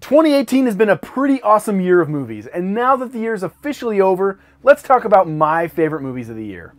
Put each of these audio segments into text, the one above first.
2018 has been a pretty awesome year of movies, and now that the year is officially over, let's talk about my favorite movies of the year.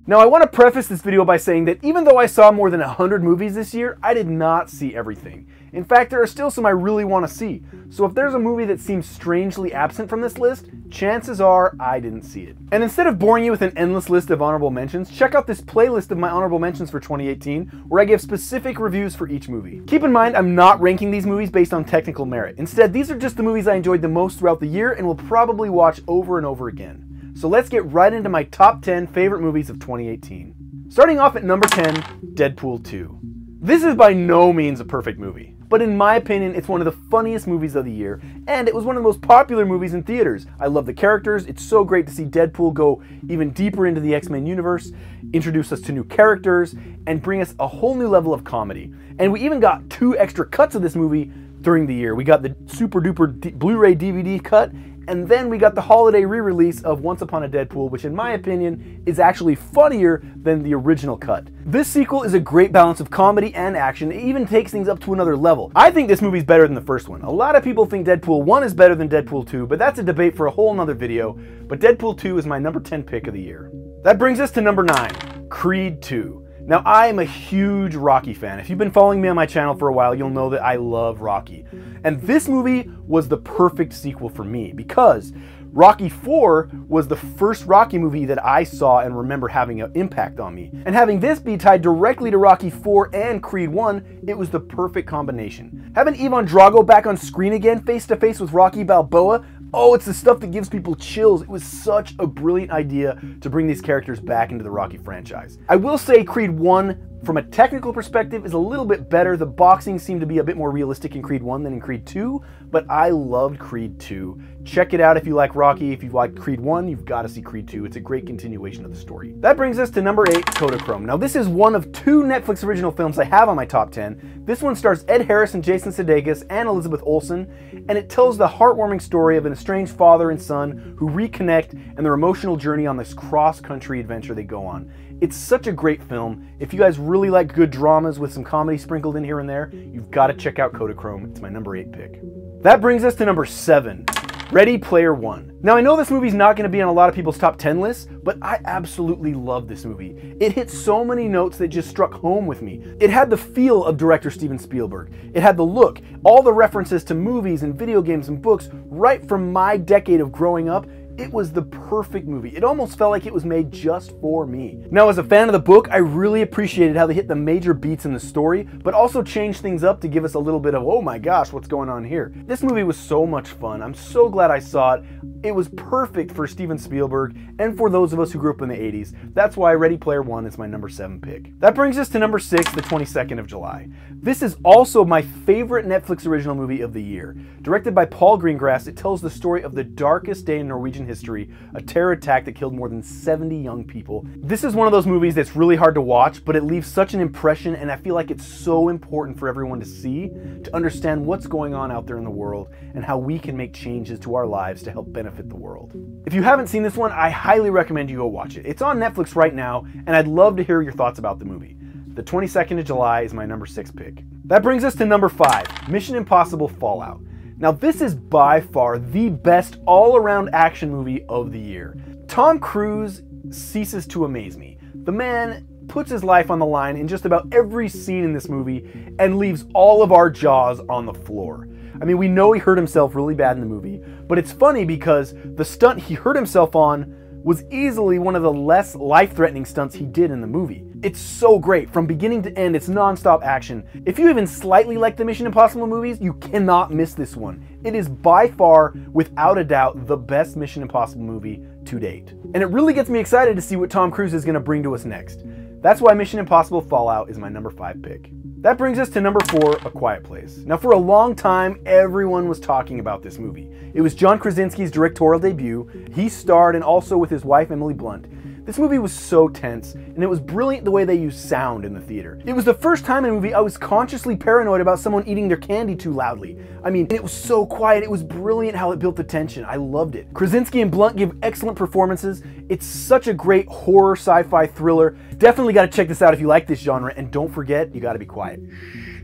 Now, I want to preface this video by saying that even though I saw more than 100 movies this year, I did not see everything. In fact, there are still some I really want to see. So if there's a movie that seems strangely absent from this list, chances are I didn't see it. And instead of boring you with an endless list of honorable mentions, check out this playlist of my honorable mentions for 2018, where I give specific reviews for each movie. Keep in mind, I'm not ranking these movies based on technical merit. Instead, these are just the movies I enjoyed the most throughout the year and will probably watch over and over again. So let's get right into my top 10 favorite movies of 2018. Starting off at number 10, Deadpool 2. This is by no means a perfect movie, but in my opinion, it's one of the funniest movies of the year, and it was one of the most popular movies in theaters. I love the characters. It's so great to see Deadpool go even deeper into the X-Men universe, introduce us to new characters, and bring us a whole new level of comedy. And we even got 2 extra cuts of this movie during the year. We got the super duper Blu-ray DVD cut, and then we got the holiday re-release of Once Upon a Deadpool, which in my opinion is actually funnier than the original cut. This sequel is a great balance of comedy and action. It even takes things up to another level. I think this movie's better than the first one. A lot of people think Deadpool 1 is better than Deadpool 2, but that's a debate for a whole nother video. But Deadpool 2 is my number 10 pick of the year. That brings us to number 9, Creed 2. Now, I am a huge Rocky fan. If you've been following me on my channel for a while, you'll know that I love Rocky. And this movie was the perfect sequel for me because Rocky 4 was the first Rocky movie that I saw and remember having an impact on me. And having this be tied directly to Rocky 4 and Creed 1, it was the perfect combination. Having Ivan Drago back on screen again, face to face with Rocky Balboa, oh, it's the stuff that gives people chills. It was such a brilliant idea to bring these characters back into the Rocky franchise. I will say Creed 1, from a technical perspective, is a little bit better. The boxing seemed to be a bit more realistic in Creed 1 than in Creed 2, but I loved Creed 2. Check it out if you like Rocky. If you like Creed 1, you've got to see Creed 2. It's a great continuation of the story. That brings us to number 8, Kodachrome. Now, this is one of 2 Netflix original films I have on my top 10. This one stars Ed Harris and Jason Sudeikis and Elizabeth Olsen, and it tells the heartwarming story of an estranged father and son who reconnect and their emotional journey on this cross-country adventure they go on. It's such a great film. If you guys really like good dramas with some comedy sprinkled in here and there, you've got to check out Kodachrome. It's my number 8 pick. That brings us to number 7, Ready Player One. Now, I know this movie's not going to be on a lot of people's top 10 lists, but I absolutely love this movie. It hit so many notes that just struck home with me. It had the feel of director Steven Spielberg. It had the look, all the references to movies and video games and books right from my decade of growing up. It was the perfect movie. It almost felt like it was made just for me. Now, as a fan of the book, I really appreciated how they hit the major beats in the story, but also changed things up to give us a little bit of, oh my gosh, what's going on here? This movie was so much fun. I'm so glad I saw it. It was perfect for Steven Spielberg and for those of us who grew up in the 80s. That's why Ready Player One is my number 7 pick. That brings us to number 6, The 22nd of July. This is also my favorite Netflix original movie of the year. Directed by Paul Greengrass, it tells the story of the darkest day in Norwegian history, a terror attack that killed more than 70 young people. This is one of those movies that's really hard to watch, but it leaves such an impression, and I feel like it's so important for everyone to see, to understand what's going on out there in the world, and how we can make changes to our lives to help benefit the world. If you haven't seen this one, I highly recommend you go watch it. It's on Netflix right now, and I'd love to hear your thoughts about the movie. The 22nd of July is my number 6 pick. That brings us to number 5, Mission Impossible Fallout. Now, this is by far the best all-around action movie of the year. Tom Cruise ceases to amaze me. The man puts his life on the line in just about every scene in this movie and leaves all of our jaws on the floor. I mean, we know he hurt himself really bad in the movie, but it's funny because the stunt he hurt himself on was easily one of the less life-threatening stunts he did in the movie. It's so great. From beginning to end, it's non-stop action. If you even slightly like the Mission Impossible movies, you cannot miss this one. It is by far, without a doubt, the best Mission Impossible movie to date. And it really gets me excited to see what Tom Cruise is going to bring to us next. That's why Mission Impossible Fallout is my number 5 pick. That brings us to number 4, A Quiet Place. Now, for a long time, everyone was talking about this movie. It was John Krasinski's directorial debut. He starred, and also with his wife Emily Blunt. This movie was so tense, and it was brilliant the way they used sound in the theater. It was the first time in a movie I was consciously paranoid about someone eating their candy too loudly. I mean, it was so quiet, it was brilliant how it built the tension. I loved it. Krasinski and Blunt give excellent performances. It's such a great horror sci-fi thriller. Definitely gotta check this out if you like this genre, and don't forget, you gotta be quiet. Shh.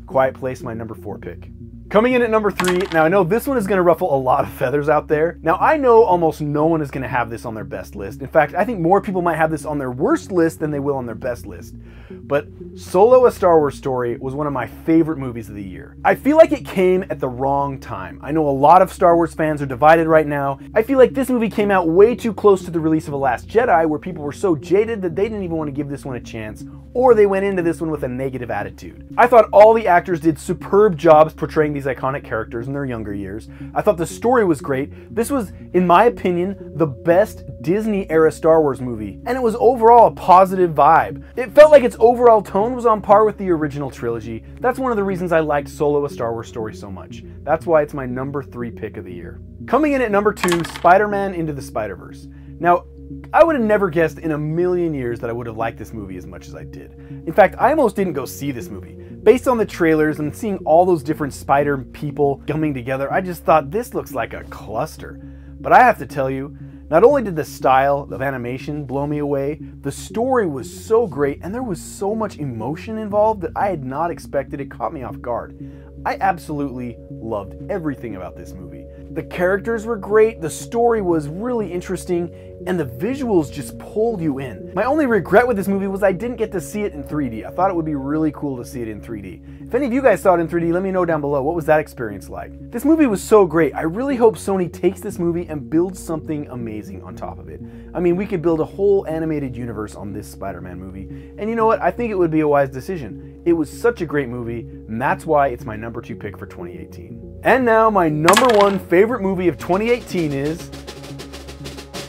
Quiet Place, my number 4 pick. Coming in at number 3, now I know this one is going to ruffle a lot of feathers out there. Now I know almost no one is going to have this on their best list. In fact, I think more people might have this on their worst list than they will on their best list. But Solo: A Star Wars Story was one of my favorite movies of the year. I feel like it came at the wrong time. I know a lot of Star Wars fans are divided right now. I feel like this movie came out way too close to the release of The Last Jedi, where people were so jaded that they didn't even want to give this one a chance, or they went into this one with a negative attitude. I thought all the actors did superb jobs portraying these iconic characters in their younger years. I thought the story was great. This was, in my opinion, the best Disney-era Star Wars movie, and it was overall a positive vibe. It felt like its overall tone was on par with the original trilogy. That's one of the reasons I liked Solo: A Star Wars Story so much. That's why it's my number 3 pick of the year. Coming in at number 2, Spider-Man Into the Spider-Verse. Now, I would have never guessed in a million years that I would have liked this movie as much as I did. In fact, I almost didn't go see this movie. Based on the trailers and seeing all those different spider people coming together, I just thought this looks like a cluster. But I have to tell you, not only did the style of animation blow me away, the story was so great and there was so much emotion involved that I had not expected. It caught me off guard. I absolutely loved everything about this movie. The characters were great, the story was really interesting, and the visuals just pulled you in. My only regret with this movie was I didn't get to see it in 3D. I thought it would be really cool to see it in 3D. If any of you guys saw it in 3D, let me know down below. What was that experience like? This movie was so great. I really hope Sony takes this movie and builds something amazing on top of it. I mean, we could build a whole animated universe on this Spider-Man movie. And you know what? I think it would be a wise decision. It was such a great movie, and that's why it's my number 2 pick for 2018. And now my number 1 favorite movie of 2018 is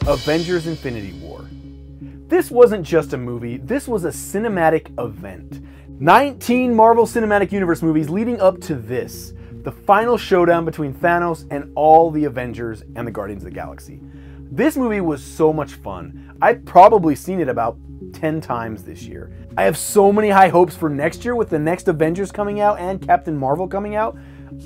Avengers: Infinity War. This wasn't just a movie, this was a cinematic event. 19 Marvel Cinematic Universe movies leading up to this, the final showdown between Thanos and all the Avengers and the Guardians of the Galaxy. This movie was so much fun. I've probably seen it about 10 times this year. I have so many high hopes for next year with the next Avengers coming out and Captain Marvel coming out.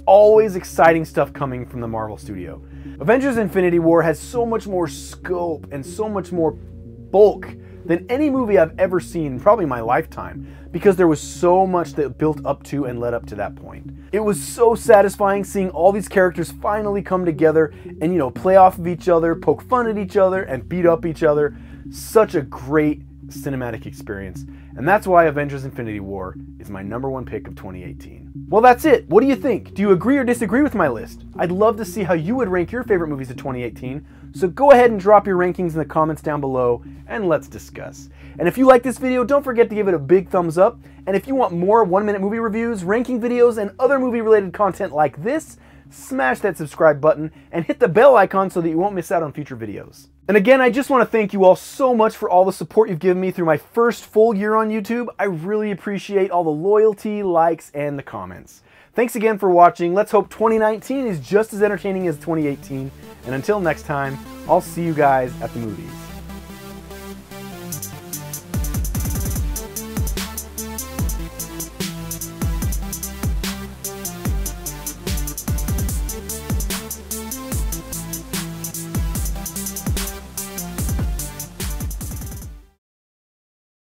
Always exciting stuff coming from the Marvel studio. Avengers: Infinity War has so much more scope and so much more bulk than any movie I've ever seen, probably in my lifetime, because there was so much that built up to and led up to that point. It was so satisfying seeing all these characters finally come together and, you know, play off of each other, poke fun at each other, and beat up each other. Such a great cinematic experience. And that's why Avengers: Infinity War is my number 1 pick of 2018. Well, that's it. What do you think? Do you agree or disagree with my list? I'd love to see how you would rank your favorite movies of 2018. So go ahead and drop your rankings in the comments down below and let's discuss. And if you like this video, don't forget to give it a big thumbs up. And if you want more 1-minute movie reviews, ranking videos, and other movie related content like this, smash that subscribe button and hit the bell icon so that you won't miss out on future videos. And again, I just want to thank you all so much for all the support you've given me through my first full year on YouTube. I really appreciate all the loyalty, likes, and the comments. Thanks again for watching. Let's hope 2019 is just as entertaining as 2018. And until next time, I'll see you guys at the movies.